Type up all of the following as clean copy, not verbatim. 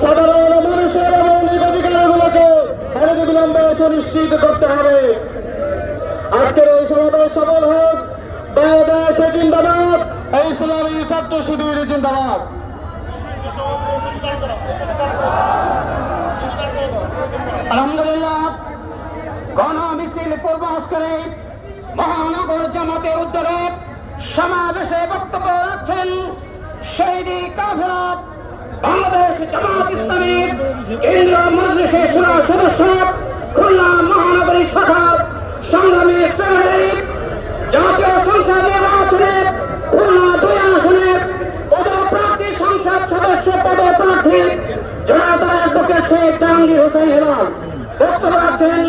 সাধারণ মানুষের মৌলিক অধিকারগুলোকে অনতিবিলম্বে সুনিশ্চিত করতে হবে। আজকের এই সমাবেশ সফল হোক। বাংলাদেশ জিন্দাবাদ, ইসলামী ছাত্র শিবির জিন্দাবাদ। আলহামদুলিল্লাহ, গণ মিছিল পূর্ব আজকের মহানগর জামাতের উদ্যোগে সমাবেশে বক্তব্য রাখছেন শহীদি কাফেলা বাংলাদেশ জামাত ইসলামীর কেন্দ্রীয় মজলিসের শুরা সদস্য, খুলনা মহানগরী শাখার সংগ্রামী সেক্রেটারি, জাতীয় সংসদ নির্বাচনের খুলনা 2 আসনের পদপ্রার্থী সংসদ সদস্য পদপ্রার্থী জনতা অ্যাডভোকেট শেখ জাহাঙ্গীর হোসেন হেলাল। বক্তব্য রাখছেন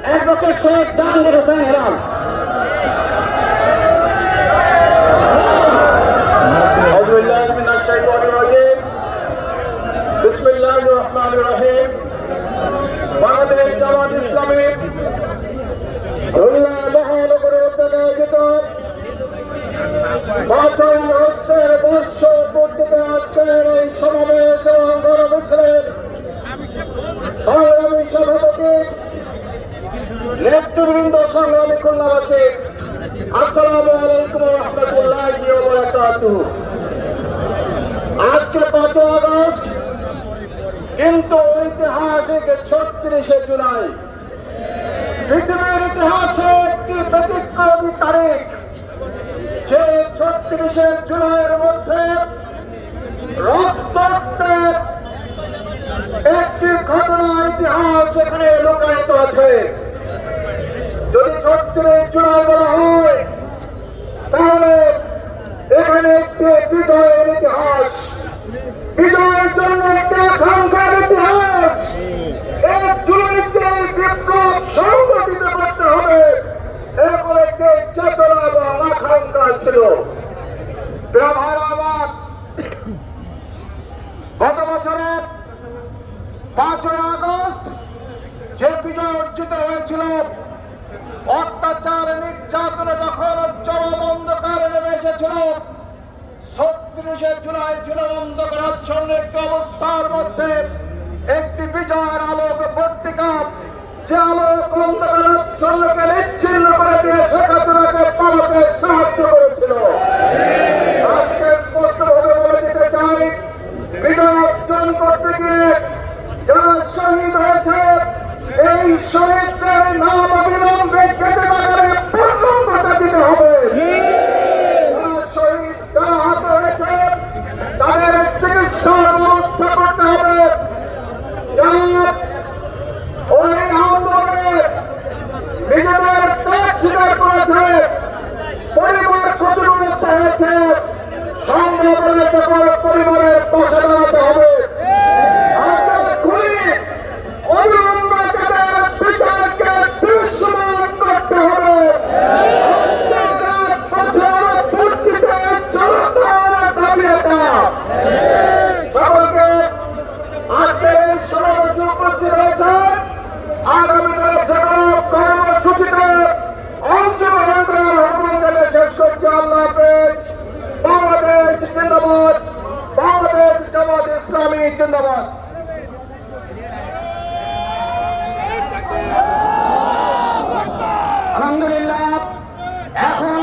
অ্যাডভোকেট শেখ জাহাঙ্গীর হোসেন হেলাল। বাংলাদেশ জামাত ইসলামী খুলনা মহানগরের উদ্যোগে আয়োজিত 5ই আগস্টের বর্ষ পূর্তিতে আজকের এই সমাবেশ এবং গণমিছিলের সংগ্রামী সভাপতি, নেতৃবৃন্দ, সংগ্রামী খুলনাবাসী, আসসালামু আলাইকুম ওয়া রাহমাতুল্লাহি ওয়া বারাকাতুহু। আজকে 5ই আগস্ট, কিন্তু ঐতিহাসিক 36শে জুলাই পৃথিবীর ইতিহাসে একটি ব্যতিক্রমী তারিখ। যে 36শে জুলাইয়ের মধ্যে রক্তাক্তের একটি ঘটনা ইতিহাস এখানে লুকায়িত আছে। যদি 36 জুলাই বলা হয়, তাহলে এখানে একটি বিজয়ের ইতিহাস, বিজয়ের জন্য একটি আকাঙ্ক্ষার ইতিহাস। 1 জুলাইতে বিপ্লব সংগঠিত করতে হবে, এরকম একটি চেতনা এবং আকাঙ্ক্ষা ছিল। গত বছরের 5ই আগস্ট যে বিজয় অর্জিত হয়েছিল, অত্যাচার নির্যাতনে যখন চরম অন্ধকার নেমে এসেছিল, 36শে জুলাই ছিল অন্ধকারাচ্ছন্ন একটি অবস্থার মধ্যে একটি বিজয়ের আলোক পত্রিকা, যে আলোক অন্ধকারাচ্ছন্নকে নিচ্ছিন্ন করে দিয়ে শেখ হাসিনাকে পালাতে সাহায্য করেছিল। আজকে স্পষ্টভাবে বলে দিতে চাই, বিজয় অর্জন করতে গিয়ে যারা শহীদ হয়েছে, এই শহীদদের নাম অবিলম্বে কেটে বাগারে পূর্ণতা দিতে হবে। যারা আহত হয়েছে তাদের চিকিৎসার ব্যবস্থা করতে হবে। যারা ওই আন্দোলনে নিজেদের ত্যাগ স্বীকার করেছে, পরিবার ক্ষতিগ্রস্ত হয়েছে, সংগ্রামের সকল পরিবারের পাশে দাঁড়াতে হবে। অবিলম্বে তাদের বিচারকে দৃশ্যমান করতে হবে। সকলকে আজকের এই সমাবেশে উপস্থিত রয়েছে, আগামীকাল যে কোনো কর্মসূচিতে অংশগ্রহণ করার আহ্বান জানিয়ে শেষ করছি। আল্লাহ হাফেজ। বাংলাদেশ জিন্দাবাদ, বাংলাদেশ জামাত ইসলামী জিন্দাবাদ। আলহামদুলিল্লাহ, এখন